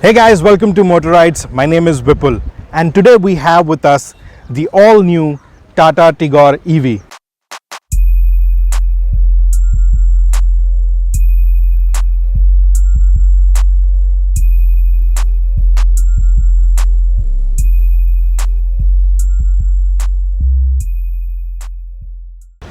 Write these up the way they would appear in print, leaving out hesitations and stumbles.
Hey guys, welcome to Motoroids. My name is Vipul and today we have with us the all new Tata Tigor EV.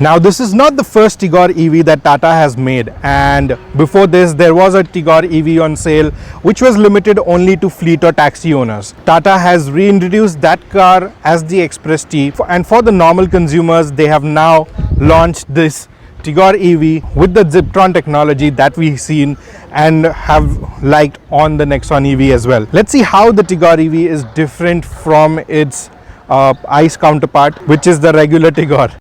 Now this is not the first Tigor EV that Tata has made, and before this there was a Tigor EV on sale which was limited only to fleet or taxi owners. Tata has reintroduced that car as the Xpres-T, and for the normal consumers they have now launched this Tigor EV with the Ziptron technology that we've seen and have liked on the Nexon EV as well. Let's see how the Tigor EV is different from its ICE counterpart, which is the regular Tigor.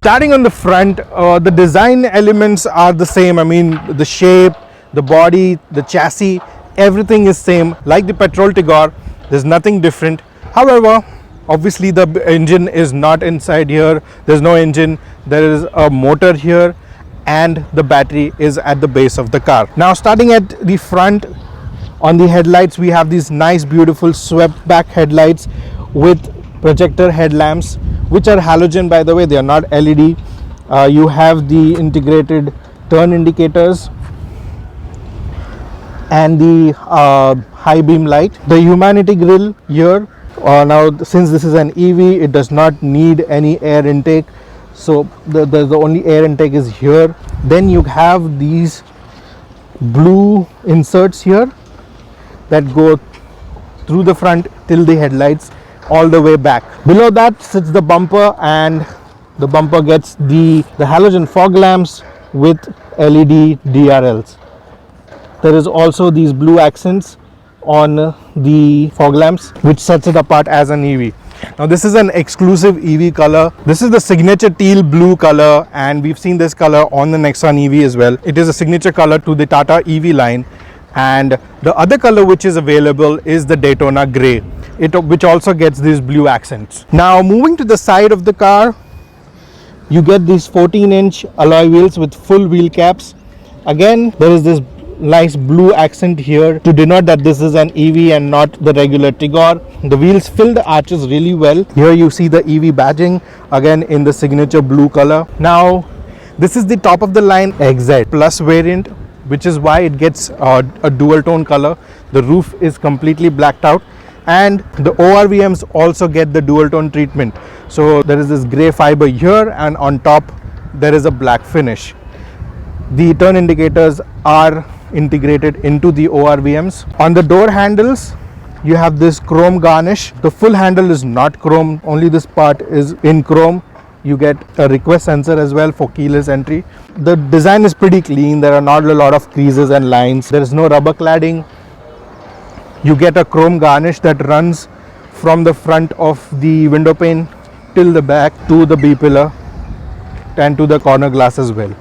Starting on the front, the design elements are the same. I mean, the shape, the body, the chassis, everything is same. Like the petrol Tigor, there's nothing different. However, obviously the engine is not inside here. There's no engine. There is a motor here and the battery is at the base of the car. Now starting at the front, on the headlights, we have these nice beautiful swept back headlights with projector headlamps, which are halogen, by the way. They are not LED. You have the integrated turn indicators and the high beam light. The humanity grille here. Now since this is an EV, it does not need any air intake, so the only air intake is here. Then you have these blue inserts here that go through the front till the headlights all the way back. Below that sits the bumper, and the bumper gets the halogen fog lamps with LED DRLs. There is also these blue accents on the fog lamps, which sets it apart as an EV. Now this is an exclusive EV color. This is the signature teal blue color, and we've seen this color on the Nexon EV as well. It is a signature color to the Tata EV line, and the other color which is available is the Daytona gray, which also gets these blue accents. Now moving to the side of the car, you get these 14-inch alloy wheels with full wheel caps. Again, there is this nice blue accent here to denote that this is an EV and not the regular Tigor. The wheels fill the arches really well. Here you see the EV badging, again in the signature blue color. Now this is the top of the line XZ Plus variant, which is why it gets a dual tone color. The roof is completely blacked out, and the ORVMs also get the dual tone treatment. So there is this gray fiber here, and on top there is a black finish. The turn indicators are integrated into the ORVMs. On the door handles, you have this chrome garnish. The full handle is not chrome, only this part is in chrome. You get a request sensor as well for keyless entry. The design is pretty clean. There are not a lot of creases and lines. There is no rubber cladding. You get a chrome garnish that runs from the front of the window pane till the back to the B pillar and to the corner glass as well.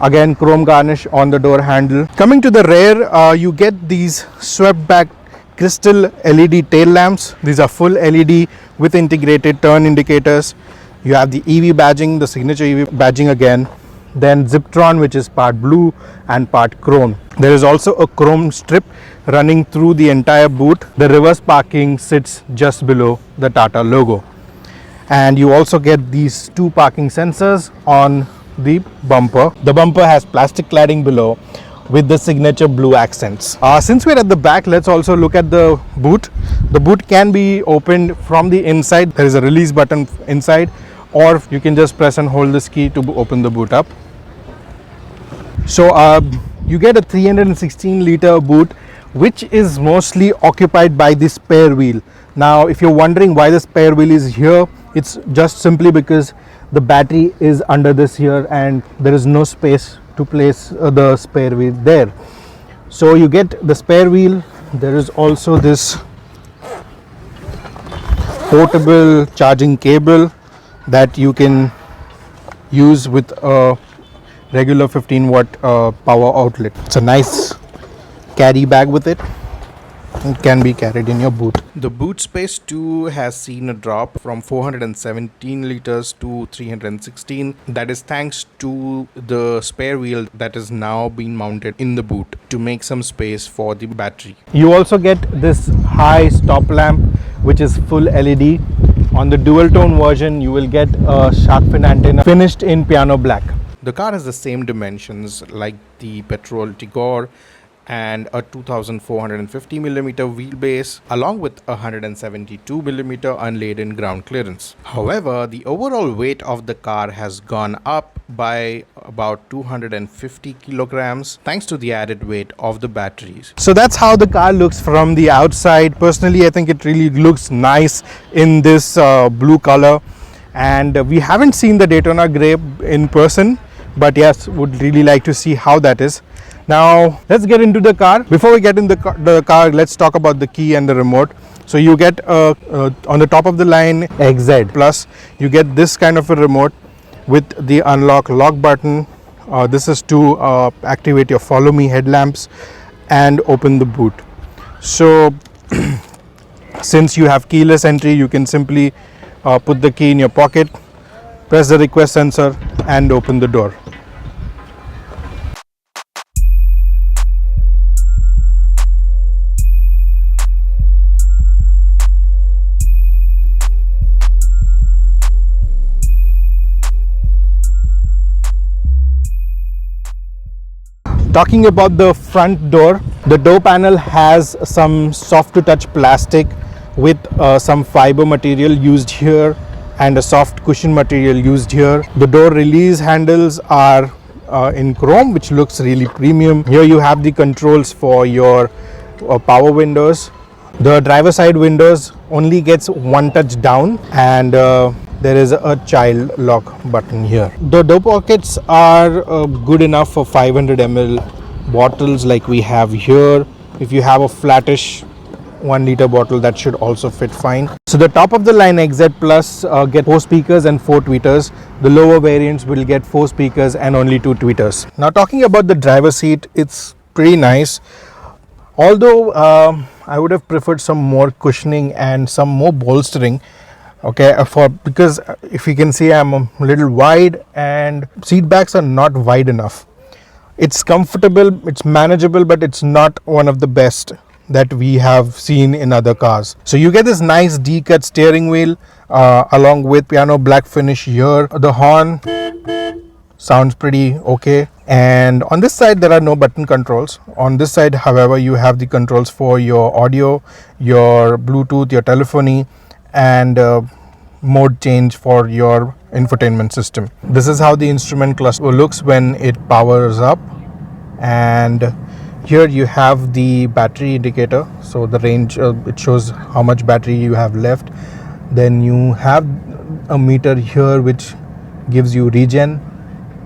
Again, chrome garnish on the door handle. Coming to the rear, you get these swept back crystal LED tail lamps. These are full LED with integrated turn indicators. You have the EV badging, the signature EV badging again. Then Ziptron, which is part blue and part chrome. There is also a chrome strip running through the entire boot. The reverse parking sits just below the Tata logo. And you also get these two parking sensors on the bumper. The bumper has plastic cladding below with the signature blue accents. Since we're at the back, let's also look at the boot. The boot can be opened from the inside. There is a release button inside, or you can just press and hold this key to open the boot up. So you get a 316 liter boot, which is mostly occupied by the spare wheel. Now if you're wondering why the spare wheel is here, it's just simply because the battery is under this here and there is no space to place the spare wheel there. So you get the spare wheel. There is also this portable charging cable that you can use with a regular 15 watt power outlet. It's a nice carry bag with it. It can be carried in your boot. The boot space too has seen a drop from 417 liters to 316. That is thanks to the spare wheel that is now being mounted in the boot to make some space for the battery. You also get this high stop lamp, which is full LED. On the dual tone version, you will get a shark fin antenna finished in piano black. The car has the same dimensions like the petrol Tigor and a 2450mm wheelbase along with a 172mm unladen ground clearance. However, the overall weight of the car has gone up by about 250 kilograms thanks to the added weight of the batteries. So that's how the car looks from the outside. Personally, I think it really looks nice in this blue color, and we haven't seen the Daytona Grey in person, but yes, would really like to see how that is. Now let's get into the car. Before we get in the car, let's talk about the key and the remote. So you get on the top of the line XZ Plus, you get this kind of a remote with the unlock lock button. This is to activate your follow me headlamps and open the boot. So since you have keyless entry, you can simply put the key in your pocket, press the request sensor and open the door. Talking about the front door, the door panel has some soft to touch plastic with some fiber material used here and a soft cushion material used here. The door release handles are in chrome, which looks really premium. Here you have the controls for your power windows. The driver side windows only gets one touch down, and there is a child lock button here. The door pockets are good enough for 500 ml bottles like we have here. If you have a flattish 1 liter bottle, that should also fit fine. So the top of the line XZ Plus get 4 speakers and 4 tweeters. The lower variants will get 4 speakers and only 2 tweeters. Now talking about the driver seat, it's pretty nice. Although I would have preferred some more cushioning and some more bolstering. Okay, because if you can see, I'm a little wide and seat backs are not wide enough. It's comfortable, it's manageable, but it's not one of the best that we have seen in other cars. So you get this nice D-cut steering wheel along with piano black finish here. The horn sounds pretty okay. And on this side there are no button controls. On this side, however, you have the controls for your audio, your Bluetooth, your telephony, and mode change for your infotainment system. This is how the instrument cluster looks when it powers up. And here you have the battery indicator, so the range, it shows how much battery you have left. Then you have a meter here which gives you regen,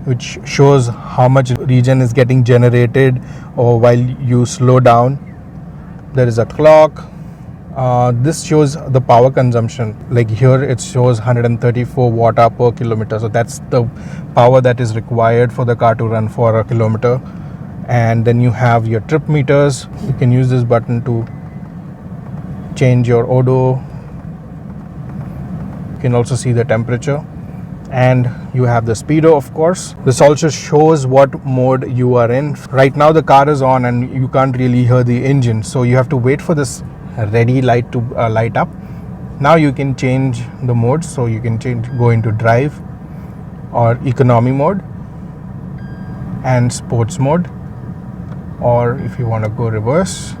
which shows how much regen is getting generated or while you slow down. There is a clock. This shows the power consumption. Like here it shows 134 watt-hour per kilometer. So that's the power that is required for the car to run for a kilometer. And then you have your trip meters. You can use this button to change your odo. You can also see the temperature. And you have the speedo, of course. This also shows what mode you are in. Right now the car is on and you can't really hear the engine. So you have to wait for this ready light to light up. Now you can change the modes. So you can go into drive or economy mode and sports mode. Or if you want to go reverse,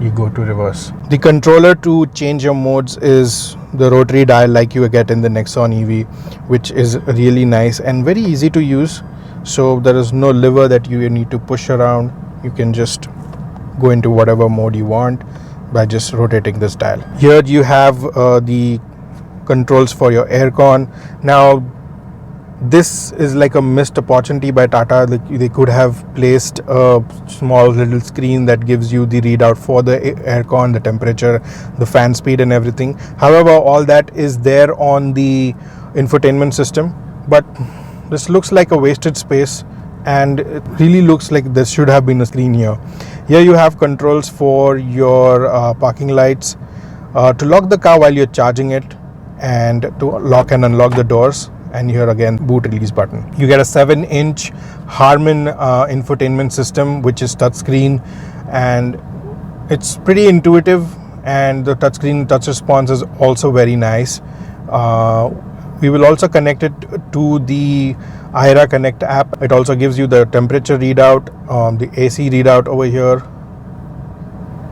you go to reverse. The controller to change your modes is the rotary dial like you get in the Nexon EV, which is really nice and very easy to use. So there is no lever that you need to push around. You can just go into whatever mode you want by just rotating this dial. Here you have the controls for your aircon. Now this is like a missed opportunity by Tata. They could have placed a small little screen that gives you the readout for the aircon, the temperature, the fan speed and everything. However, all that is there on the infotainment system, but this looks like a wasted space and it really looks like there should have been a screen here. Here you have controls for your parking lights, to lock the car while you're charging it, and to lock and unlock the doors. And here again, boot release button. You get a 7-inch Harman infotainment system, which is touchscreen, and it's pretty intuitive, and the touchscreen touch response is also very nice. We will also connect it to the IRA Connect app. It also gives you the temperature readout, the AC readout over here,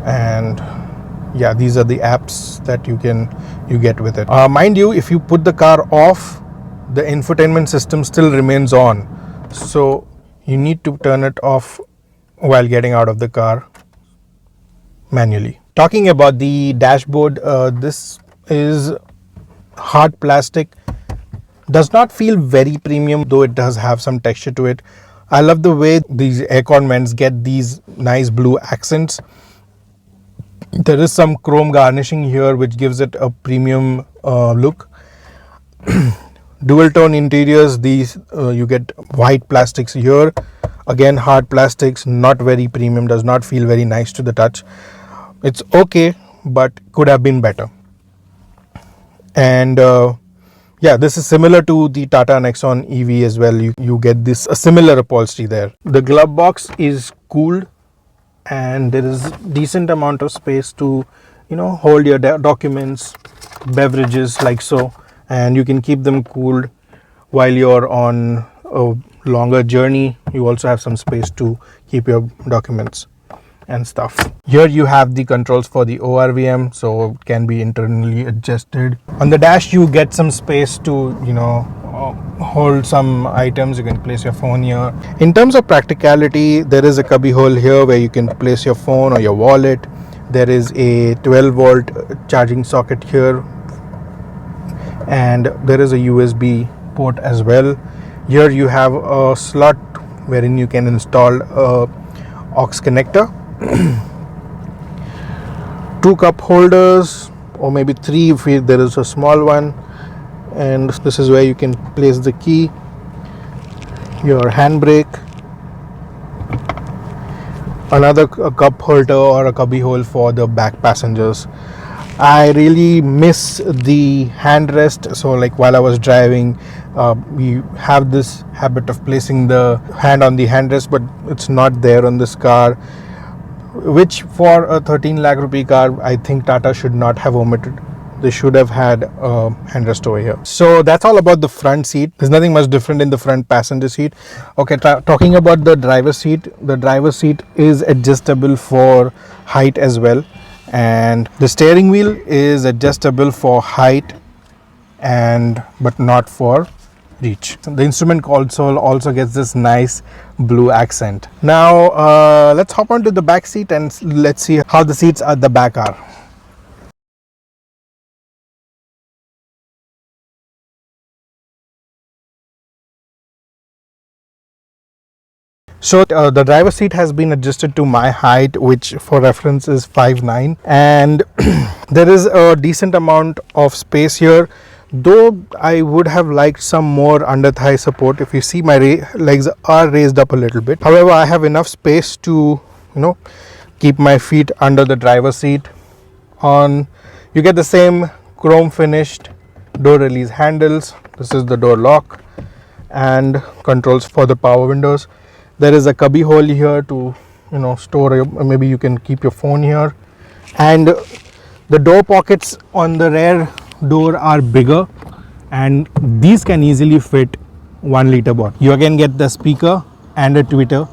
and yeah, these are the apps that you get with it. Mind you, if you put the car off, the infotainment system still remains on, so you need to turn it off while getting out of the car manually. Talking about the dashboard, this is hard plastic, does not feel very premium, though it does have some texture to it. I love the way these aircon vents get these nice blue accents. There is some chrome garnishing here which gives it a premium look. Dual tone interiors, these you get white plastics here, again hard plastics, not very premium, does not feel very nice to the touch. It's okay, but could have been better. And yeah, this is similar to the Tata Nexon EV as well. You get this a similar upholstery there. The glove box is cooled, and there is decent amount of space to hold your documents, beverages like so, and you can keep them cooled while you're on a longer journey. You also have some space to keep your documents and stuff. Here you have the controls for the ORVM, so it can be internally adjusted. On the dash you get some space to hold some items. You can place your phone here. In terms of practicality, there is a cubby hole here where you can place your phone or your wallet. There is a 12-volt charging socket here, and there is a USB port as well. Here you have a slot wherein you can install a aux connector. 2 cup holders, or maybe 3 if there is a small one, and this is where you can place the key, your handbrake, another cup holder or a cubby hole for the back passengers. I really miss the handrest, so like while I was driving, we have this habit of placing the hand on the handrest, but it's not there on this car, which for a 13 lakh rupee car I think Tata should not have omitted. They should have had a handrest over here. So that's all about the front seat. There's nothing much different in the front passenger seat. Okay, talking about the driver's seat, the driver's seat is adjustable for height as well, and the steering wheel is adjustable for height but not for reach. The instrument console also gets this nice blue accent. Now let's hop onto the back seat and let's see how the seats at the back are. So the driver's seat has been adjusted to my height, which for reference is 5'9", and there is a decent amount of space here, though I would have liked some more under thigh support. If you see, my legs are raised up a little bit. However, I have enough space to keep my feet under the driver's seat. You get the same chrome finished door release handles. This is the door lock and controls for the power windows. There is a cubby hole here to store maybe you can keep your phone here, and the door pockets on the rear door are bigger, and these can easily fit 1 liter bottle. You again get the speaker and a tweeter,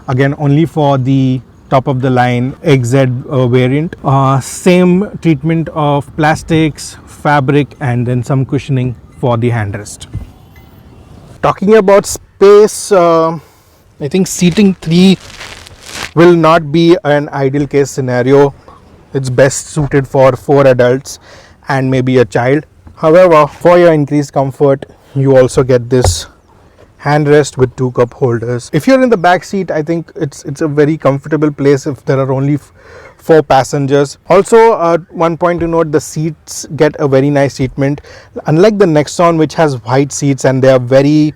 again only for the top of the line XZ variant. Same treatment of plastics, fabric, and then some cushioning for the handrest. Talking about space, I think seating 3 will not be an ideal case scenario. It's best suited for 4 adults and maybe a child. However, for your increased comfort, you also get this handrest with 2 cup holders. If you're in the back seat, I think it's a very comfortable place if there are only 4 passengers. Also, one point to note, the seats get a very nice treatment. Unlike the Nexon, which has white seats and they are very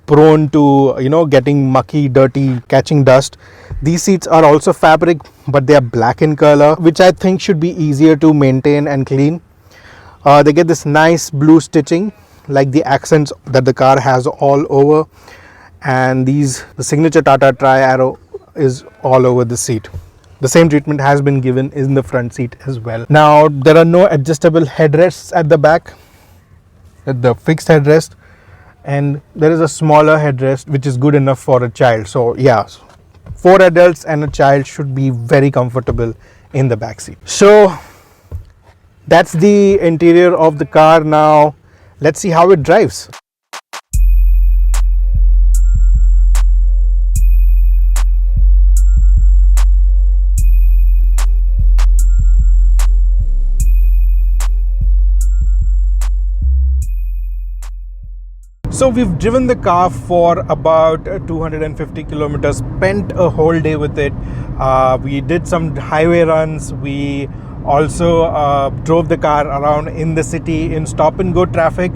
prone to getting mucky, dirty, catching dust, These seats are also fabric, but they are black in color, which I think should be easier to maintain and clean. They get this nice blue stitching, like the accents that the car has all over, and the signature Tata tri-arrow is all over the seat. The same treatment has been given in the front seat as well. Now, there are no adjustable headrests at the back, at the fixed headrest, and there is a smaller headrest which is good enough for a child. So yeah, 4 adults and a child should be very comfortable in the back seat. So that's the interior of the car. Now let's see how it drives. So we've driven the car for about 250 kilometers, spent a whole day with it. We did some highway runs. We also drove the car around in the city in stop and go traffic.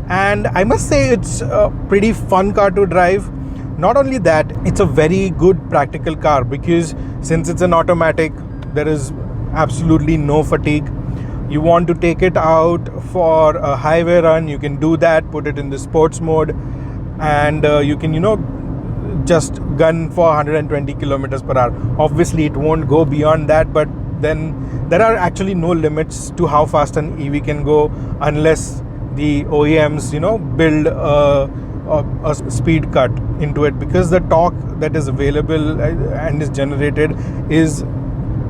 And I must say it's a pretty fun car to drive. Not only that, it's a very good practical car because since it's an automatic, there is absolutely no fatigue. You want to take it out for a highway run, you can do that, put it in the sports mode, and you can, just gun for 120 kilometers per hour. Obviously, it won't go beyond that, but then there are actually no limits to how fast an EV can go unless the OEMs, build a speed cut into it, because the torque that is available and is generated is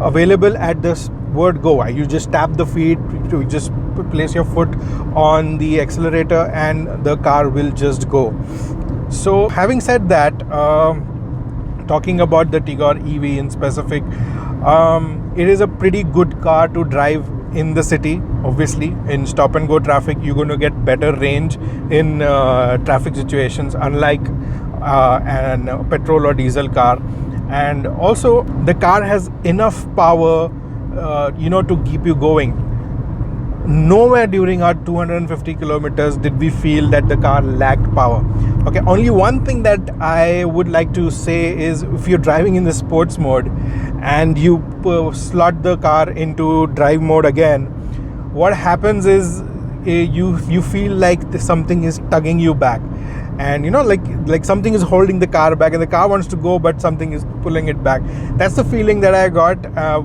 available at this word go. You just tap the feet, to just place your foot on the accelerator and the car will just go. So having said that, talking about the Tigor EV in specific, it is a pretty good car to drive in the city. Obviously, in stop and go traffic, you're going to get better range in traffic situations, unlike an petrol or diesel car. And also the car has enough power to keep you going. Nowhere during our 250 kilometers did we feel that the car lacked power. Okay, only one thing that I would like to say is if you're driving in the sports mode and you slot the car into drive mode again, what happens is you feel like something is tugging you back, and like something is holding the car back, and the car wants to go but something is pulling it back. That's the feeling that I got,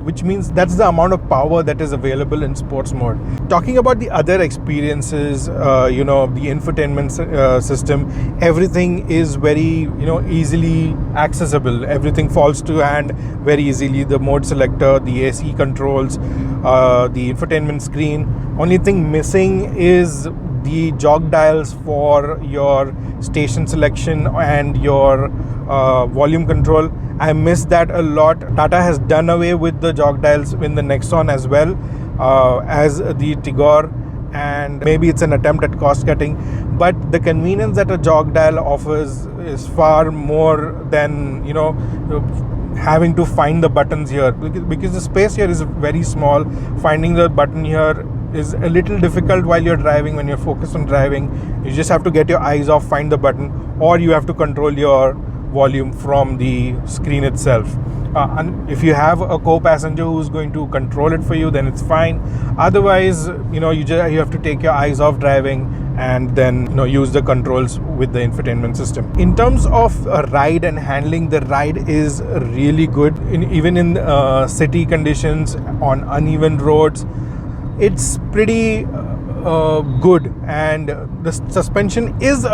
which means that's the amount of power that is available in sports mode. Talking about the other experiences, the infotainment system, everything is very easily accessible. Everything falls to hand very easily. The mode selector, the AC controls, the infotainment screen. Only thing missing is the jog dials for your station selection and your volume control. I miss that a lot. Tata has done away with the jog dials in the Nexon as well as the Tigor, and maybe it's an attempt at cost cutting, but the convenience that a jog dial offers is far more than having to find the buttons here, because the space here is very small. Finding the button here is a little difficult while you're driving. When you're focused on driving, you just have to get your eyes off, find the button, or you have to control your volume from the screen itself. And if you have a co-passenger who's going to control it for you, then it's fine. Otherwise, you have to take your eyes off driving and then use the controls with the infotainment system. In terms of ride and handling, the ride is really good. Even in city conditions on uneven roads, it's pretty good, and the suspension is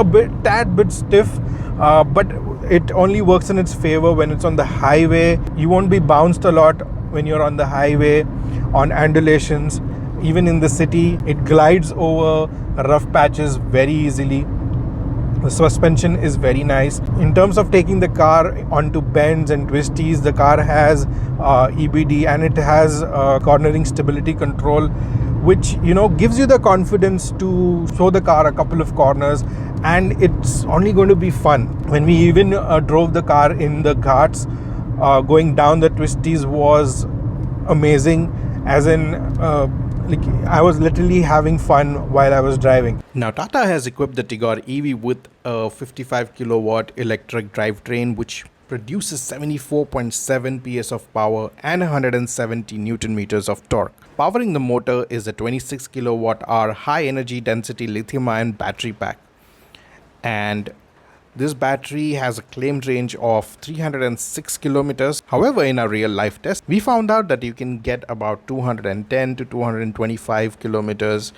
tad bit stiff, but it only works in its favor when it's on the highway. You won't be bounced a lot when you're on the highway on undulations. Even in the city, it glides over rough patches very easily. The suspension is very nice. In terms of taking the car onto bends and twisties, the car has EBD, and it has cornering stability control, which gives you the confidence to throw the car a couple of corners, and it's only going to be fun. When we even drove the car in the ghats, going down the twisties was amazing, as in I was literally having fun while I was driving. Now, Tata has equipped the Tigor EV with a 55 kilowatt electric drivetrain, which produces 74.7 PS of power and 170 Newton meters of torque. Powering the motor is a 26 kilowatt hour high energy density lithium ion battery pack. And this battery has a claimed range of 306 kilometers. However, in a real life test, we found out that you can get about 210 to 225 kilometers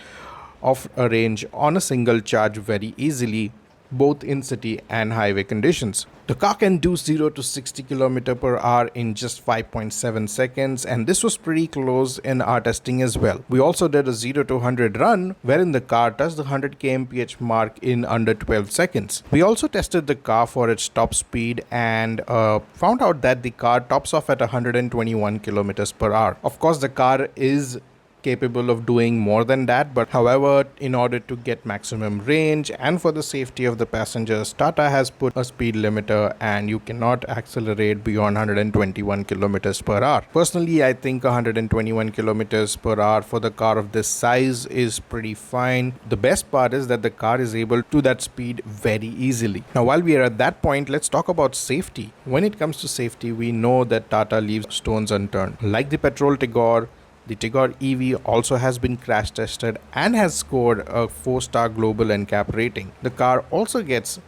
of a range on a single charge very easily, both in city and highway conditions. The car can do 0 to 60 km per hour in just 5.7 seconds, and this was pretty close in our testing as well. We also did a 0 to 100 run wherein the car touched the 100 kmph mark in under 12 seconds. We also tested the car for its top speed and found out that the car tops off at 121 km per hour. Of course, the car is capable of doing more than that, but however, in order to get maximum range and for the safety of the passengers, Tata has put a speed limiter and you cannot accelerate beyond 121 kilometers per hour. Personally, I think 121 kilometers per hour for the car of this size is pretty fine. The best part is that the car is able to that speed very easily. Now, while we are at that point, let's talk about safety. When it comes to safety, we know that Tata leaves stones unturned. Like the petrol Tigor, the Tigor EV also has been crash tested and has scored a 4-star global NCAP rating. The car also gets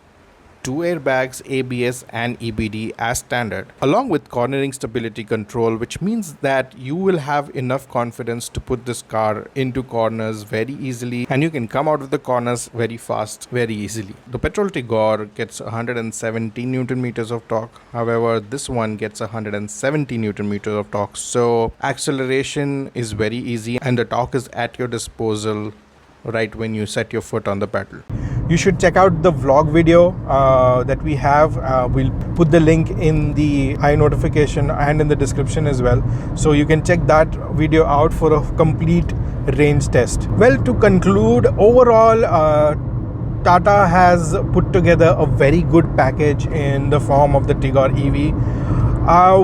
2 airbags, ABS and EBD as standard, along with cornering stability control, which means that you will have enough confidence to put this car into corners very easily and you can come out of the corners very fast, very easily. The petrol Tigor gets 170 Newton meters of torque. However, this one gets 170 Newton meters of torque. So acceleration is very easy and the torque is at your disposal right when you set your foot on the pedal. You should check out the vlog video that we have. We'll put the link in the I notification and in the description as well. So you can check that video out for a complete range test. Well, to conclude, overall, Tata has put together a very good package in the form of the Tigor EV.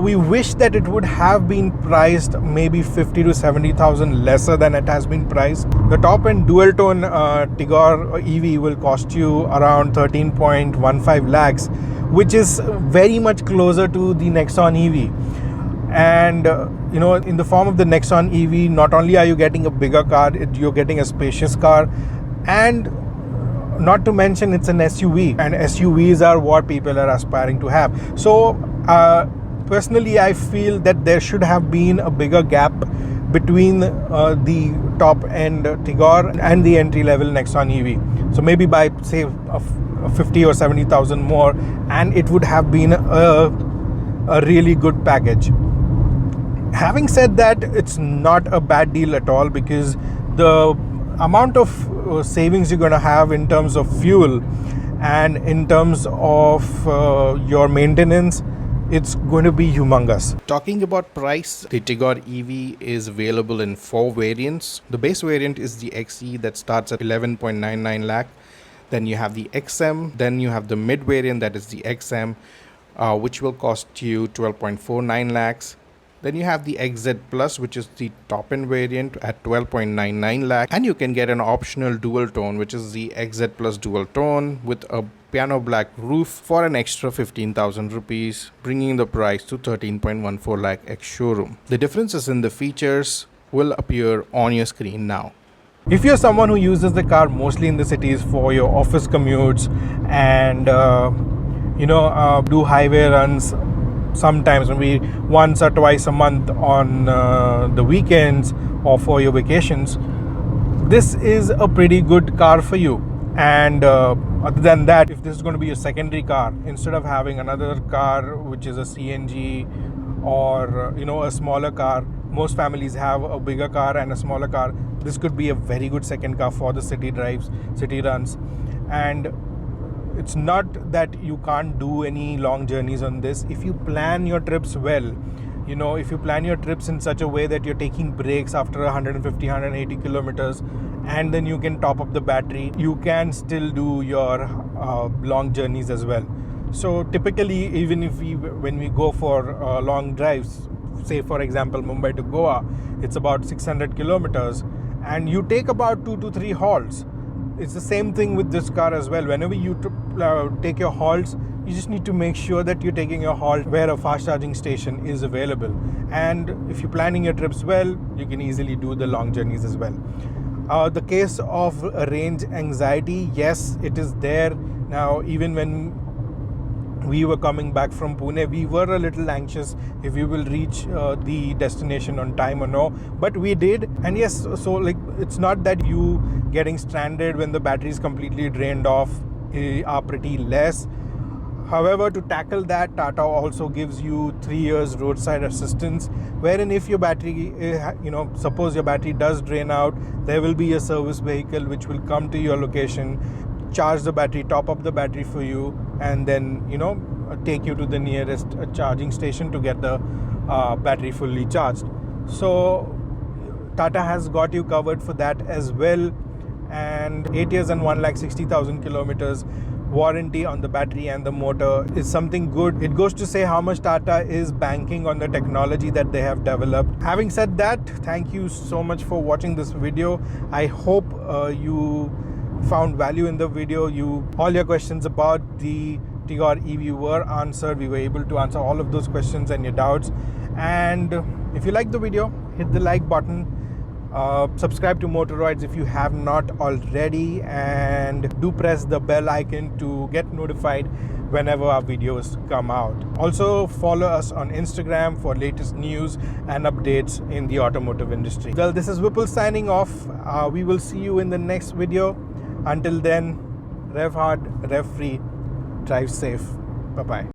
We wish that it would have been priced maybe 50 to 70,000 lesser than it has been priced. The top end dual tone Tigor EV will cost you around 13.15 lakhs, which is very much closer to the Nexon EV. And in the form of the Nexon EV, not only are you getting a bigger car, you're getting a spacious car, and not to mention it's an SUV, and SUVs are what people are aspiring to have. So personally, I feel that there should have been a bigger gap between the top end Tigor and the entry level Nexon EV. So maybe by say 50 or 70,000 more, and it would have been a really good package. Having said that, it's not a bad deal at all, because the amount of savings you're going to have in terms of fuel and in terms of your maintenance, it's going to be humongous. Talking about price, the Tigor EV is available in 4 variants. The base variant is the XE that starts at 11.99 lakh. Then you have the XM. Then you have the mid variant, that is the XM, which will cost you 12.49 lakhs. Then you have the XZ Plus, which is the top end variant at 12.99 lakh, and you can get an optional dual tone, which is the XZ Plus dual tone with a piano black roof for an extra 15,000 rupees, bringing the price to 13.14 lakh ex-showroom. The differences in the features will appear on your screen now. If you're someone who uses the car mostly in the cities for your office commutes and do highway runs sometimes, maybe once or twice a month on the weekends or for your vacations, this is a pretty good car for you. And other than that, if this is going to be a secondary car, instead of having another car which is a CNG or a smaller car, most families have a bigger car and a smaller car. This could be a very good second car for the city drives, city runs. And it's not that you can't do any long journeys on this. If you plan your trips well, if you plan your trips in such a way that you're taking breaks after 150, 180 kilometers, and then you can top up the battery, you can still do your long journeys as well. So typically, even if when we go for long drives, say for example Mumbai to Goa, it's about 600 kilometers, and you take about 2 to 3 halts. It's the same thing with this car as well. Whenever you take your halts, You just need to make sure that you're taking your halt where a fast charging station is available. And if you're planning your trips well, you can easily do the long journeys as well. The case of range anxiety, yes, it is there. Now, even when we were coming back from Pune, we were a little anxious if we will reach the destination on time or no, but we did. And yes, so like, it's not that you getting stranded when the battery is completely drained off are pretty less. However, to tackle that, Tata also gives you 3 years roadside assistance, wherein if your battery, suppose your battery does drain out, there will be a service vehicle which will come to your location, charge the battery, top up the battery for you, and then take you to the nearest charging station to get the battery fully charged. So Tata has got you covered for that as well. And 8 years and 1,60,000 kilometers warranty on the battery and the motor is something good. It goes to say how much Tata is banking on the technology that they have developed. Having said that, thank you so much for watching this video. I hope you found value in the video. All your questions about the Tigor EV were answered. We were able to answer all of those questions and your doubts. And if you like the video, hit the like button. Subscribe to Motoroids if you have not already, and do press the bell icon to get notified whenever our videos come out. Also follow us on Instagram for latest news and updates in the automotive industry. Well, this is Vipul signing off. We will see you in the next video. Until then, rev hard, rev free, drive safe. Bye bye.